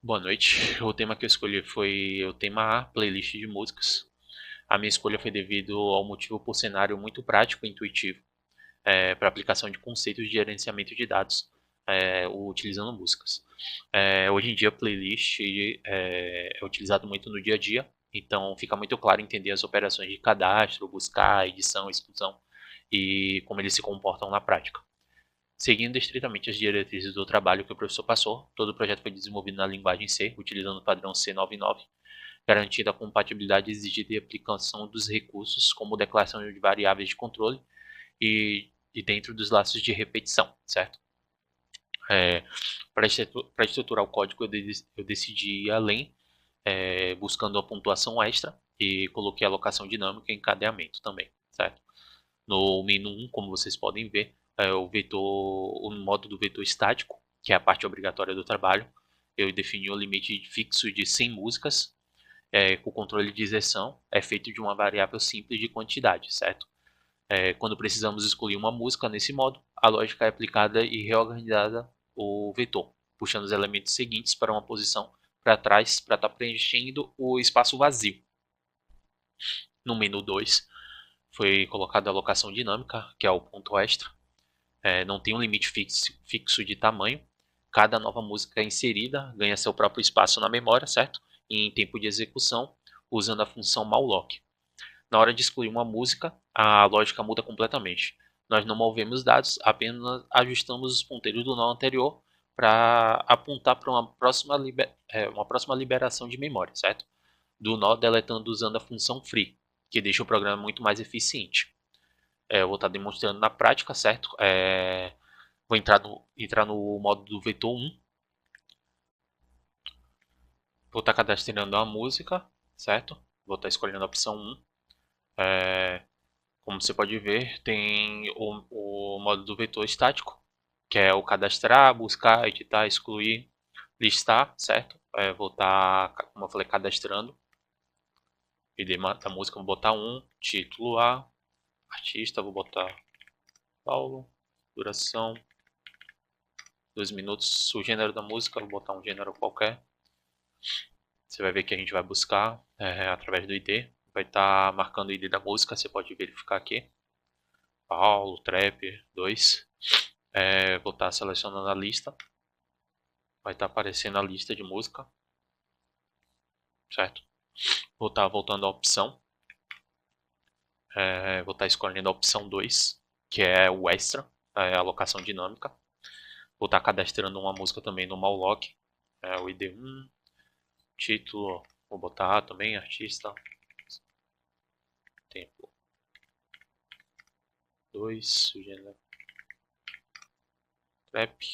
Boa noite. O tema que eu escolhi foi o tema A, playlist de músicas. A minha escolha foi devido ao motivo por cenário muito prático e intuitivo para aplicação de conceitos de gerenciamento de dados utilizando músicas. Hoje em dia, playlist é utilizado muito no dia a dia, então fica muito claro entender as operações de cadastro, buscar, edição, exclusão e como eles se comportam na prática. Seguindo estritamente as diretrizes do trabalho que o professor passou, todo o projeto foi desenvolvido na linguagem C, utilizando o padrão C99, garantindo a compatibilidade exigida e aplicação dos recursos, como declaração de variáveis de controle e dentro dos laços de repetição, certo? Para estruturar o código, eu decidi ir além, buscando a pontuação extra e coloquei a alocação dinâmica e encadeamento também, certo? No menu 1, como vocês podem ver, o modo do vetor estático, que é a parte obrigatória do trabalho, eu defini o limite fixo de 100 músicas, com o controle de inserção, é feito de uma variável simples de quantidade, certo? Quando precisamos excluir uma música nesse modo, a lógica é aplicada e reorganizada o vetor, puxando os elementos seguintes para uma posição para trás para estar preenchendo o espaço vazio. No menu 2, foi colocada a alocação dinâmica, que é o ponto extra. Não tem um limite fixo de tamanho. Cada nova música inserida ganha seu próprio espaço na memória, certo? E em tempo de execução, usando a função malloc. Na hora de excluir uma música, a lógica muda completamente. Nós não movemos dados, apenas ajustamos os ponteiros do nó anterior para apontar para uma próxima liberação de memória, certo? Do nó deletando usando a função free, que deixa o programa muito mais eficiente. Eu vou estar demonstrando na prática, certo? Vou entrar no modo do vetor 1. Vou estar cadastrando a música, certo? Vou estar escolhendo a opção 1. Como você pode ver, tem o modo do vetor estático, que é o cadastrar, buscar, editar, excluir, listar, certo? Vou estar, como eu falei, cadastrando. ID da música, vou botar 1, título A, artista, vou botar Paulo, duração 2 minutos, o gênero da música, vou botar um gênero qualquer. Você vai ver que a gente vai buscar através do ID, vai estar marcando o ID da música, você pode verificar aqui. Paulo, Trap 2. Vou estar selecionando a lista, vai estar aparecendo a lista de música, certo? Vou estar voltando à opção, vou estar escolhendo a opção 2, que é o extra, a alocação dinâmica. Vou estar cadastrando uma música também no malloc, o ID 1, título, vou botar também artista, tempo 2, o gênero trap.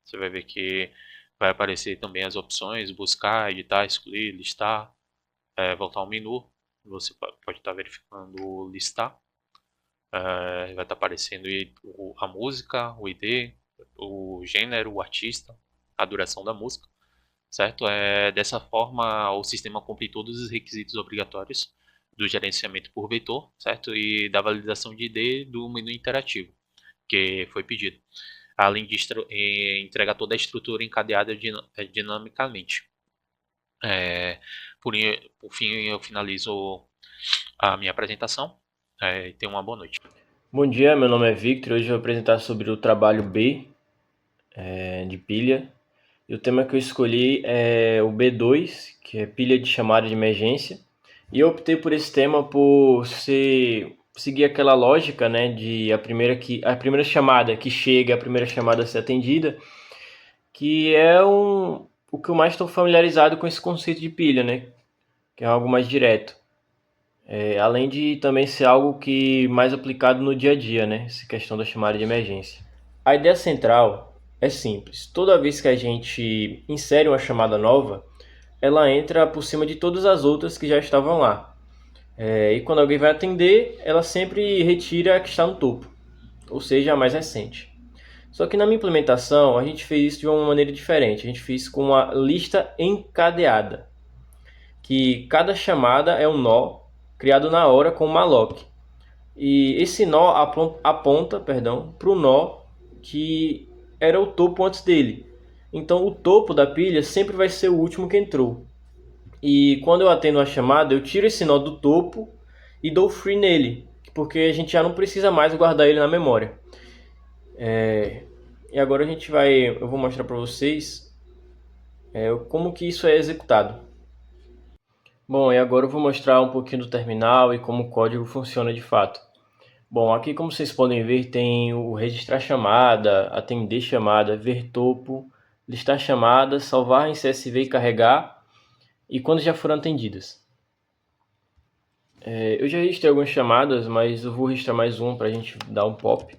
Você vai ver que vai aparecer também as opções, buscar, editar, excluir, listar, voltar ao menu. Você pode estar verificando o listar. Vai estar aparecendo a música, o ID, o gênero, o artista, a duração da música, certo? Dessa forma, o sistema cumpre todos os requisitos obrigatórios do gerenciamento por vetor, certo? E da validação de ID do menu interativo que foi pedido, além de entregar toda a estrutura encadeada dinamicamente. Por fim, eu finalizo a minha apresentação. Tenha uma boa noite. Bom dia, meu nome é Victor. Hoje eu vou apresentar sobre o trabalho B de pilha. E o tema que eu escolhi é o B2, que é pilha de chamada de emergência. E eu optei por esse tema por seguir aquela lógica, né, de a primeira chamada que chega, a primeira chamada a ser atendida, que é o que eu mais estou familiarizado com esse conceito de pilha, né, que é algo mais direto. Além de também ser algo que mais aplicado no dia a dia, né? Essa questão da chamada de emergência. A ideia central é simples. Toda vez que a gente insere uma chamada nova, ela entra por cima de todas as outras que já estavam lá. E quando alguém vai atender, ela sempre retira a que está no topo, ou seja, a mais recente. Só que na minha implementação, a gente fez isso de uma maneira diferente. A gente fez com uma lista encadeada, que cada chamada é um nó criado na hora com o malloc. E esse nó aponta para o nó que era o topo antes dele. Então o topo da pilha sempre vai ser o último que entrou. E quando eu atendo a chamada, eu tiro esse nó do topo e dou free nele, porque a gente já não precisa mais guardar ele na memória. E agora eu vou mostrar para vocês como que isso é executado. Bom, e agora eu vou mostrar um pouquinho do terminal e como o código funciona de fato. Bom, aqui como vocês podem ver tem o registrar chamada, atender chamada, ver topo, listar chamadas, salvar em CSV e carregar, e quando já foram atendidas. Eu já registrei algumas chamadas, mas eu vou registrar mais uma para a gente dar um pop.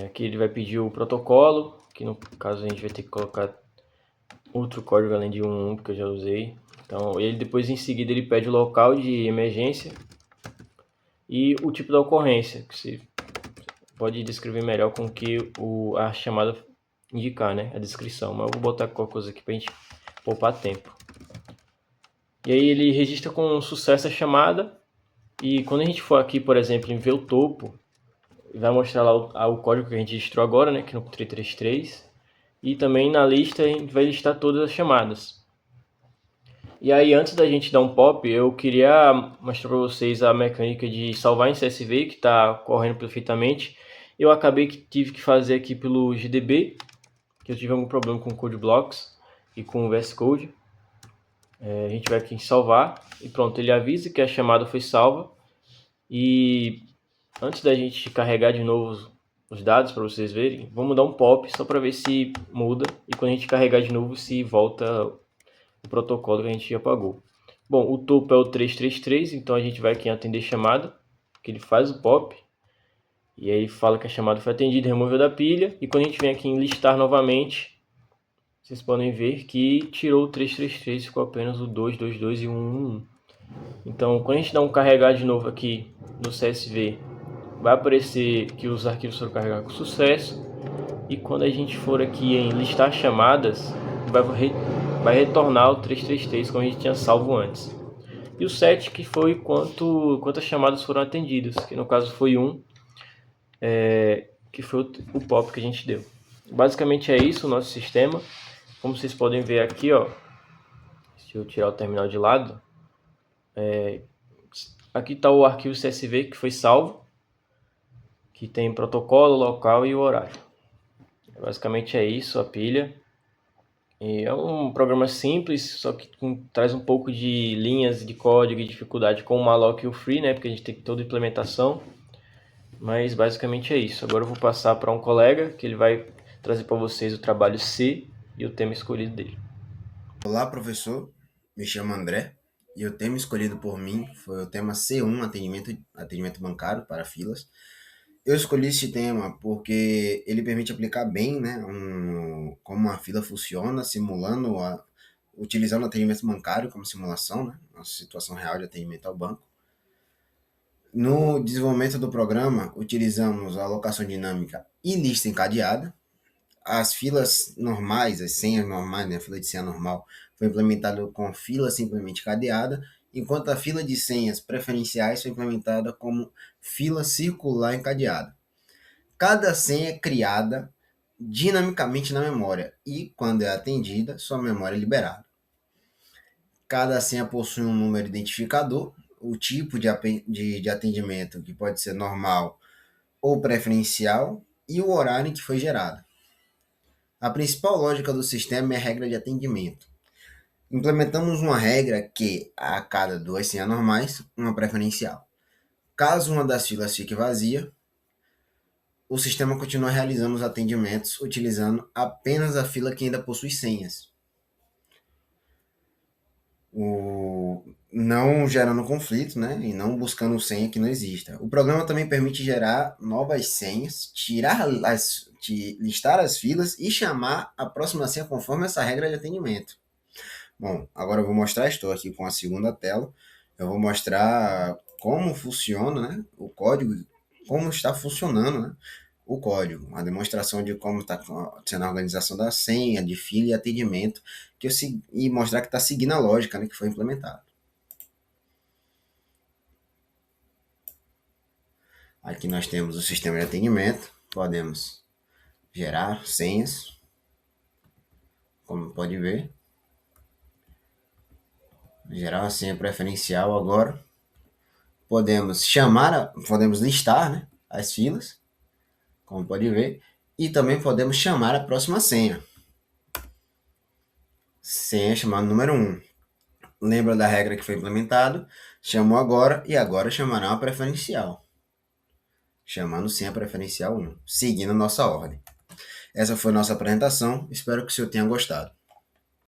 Aqui ele vai pedir o protocolo, que no caso a gente vai ter que colocar outro código além de um que eu já usei. Então ele depois em seguida ele pede o local de emergência e o tipo da ocorrência, que você pode descrever melhor com o que a chamada indicar, né? A descrição, mas eu vou botar qualquer coisa aqui para a gente poupar tempo. E aí ele registra com sucesso a chamada e quando a gente for aqui, por exemplo, em ver o topo, vai mostrar lá o código que a gente registrou agora, né? Que no 333. E também na lista a gente vai listar todas as chamadas. E aí, antes da gente dar um pop, eu queria mostrar para vocês a mecânica de salvar em CSV, que está correndo perfeitamente. Eu acabei que tive que fazer aqui pelo GDB, que eu tive algum problema com o Code Blocks e com o VS Code. A gente vai aqui em salvar e pronto, ele avisa que a chamada foi salva. E antes da gente carregar de novo os dados para vocês verem, vamos dar um pop só para ver se muda e quando a gente carregar de novo se volta o protocolo que a gente já apagou. Bom, o topo é o 333, então a gente vai aqui em atender chamada, que ele faz o pop, e aí fala que a chamada foi atendida, removeu da pilha, e quando a gente vem aqui em listar novamente, vocês podem ver que tirou o 333, ficou apenas o 222 e o 111. Então, quando a gente dá um carregar de novo aqui no CSV, vai aparecer que os arquivos foram carregados com sucesso, e quando a gente for aqui em listar chamadas, vai retornar o 333 como a gente tinha salvo antes. E o 7 que foi quantas chamadas foram atendidas, que no caso foi que foi o pop que a gente deu. Basicamente é isso o nosso sistema. Como vocês podem ver aqui, ó, se eu tirar o terminal de lado, aqui está o arquivo CSV que foi salvo, que tem protocolo, local e o horário. Basicamente é isso, a pilha. E é um programa simples, só que traz um pouco de linhas de código e dificuldade com o malloc e o free, né? Porque a gente tem toda a implementação. Mas basicamente é isso. Agora eu vou passar para um colega que ele vai trazer para vocês o trabalho C e o tema escolhido dele. Olá, professor. Me chamo André e o tema escolhido por mim foi o tema C1, atendimento bancário para filas. Eu escolhi esse tema porque ele permite aplicar bem, né, como uma fila funciona, utilizando o atendimento bancário como simulação, né, uma situação real de atendimento ao banco. No desenvolvimento do programa, utilizamos a alocação dinâmica e lista encadeada. As filas normais, as senhas normais, né, a fila de senha normal, foi implementada com fila simplesmente cadeada, enquanto a fila de senhas preferenciais foi implementada como fila circular encadeada. Cada senha é criada dinamicamente na memória e, quando é atendida, sua memória é liberada. Cada senha possui um número identificador, o tipo de atendimento, que pode ser normal ou preferencial, e o horário em que foi gerado. A principal lógica do sistema é a regra de atendimento. Implementamos uma regra que, a cada duas senhas normais, uma preferencial. Caso uma das filas fique vazia, o sistema continua realizando os atendimentos utilizando apenas a fila que ainda possui senhas, não gerando conflito, né, e não buscando senha que não exista. O programa também permite gerar novas senhas, listar as filas e chamar a próxima senha conforme essa regra de atendimento. Bom, agora eu vou mostrar, estou aqui com a segunda tela, eu vou mostrar como funciona, né, o código, como está funcionando, né, o código, uma demonstração de como está sendo a organização da senha, de fila e atendimento, e mostrar que está seguindo a lógica, né, que foi implementada. Aqui nós temos o sistema de atendimento, podemos gerar senhas, como pode ver. Gerar uma senha preferencial agora. Podemos listar, né, as filas, como pode ver, e também podemos chamar a próxima senha. Senha chamada número 1. Lembra da regra que foi implementado? Chamou agora e agora chamará uma preferencial. Chamando senha preferencial 1, seguindo nossa ordem. Essa foi nossa apresentação, espero que o senhor tenha gostado.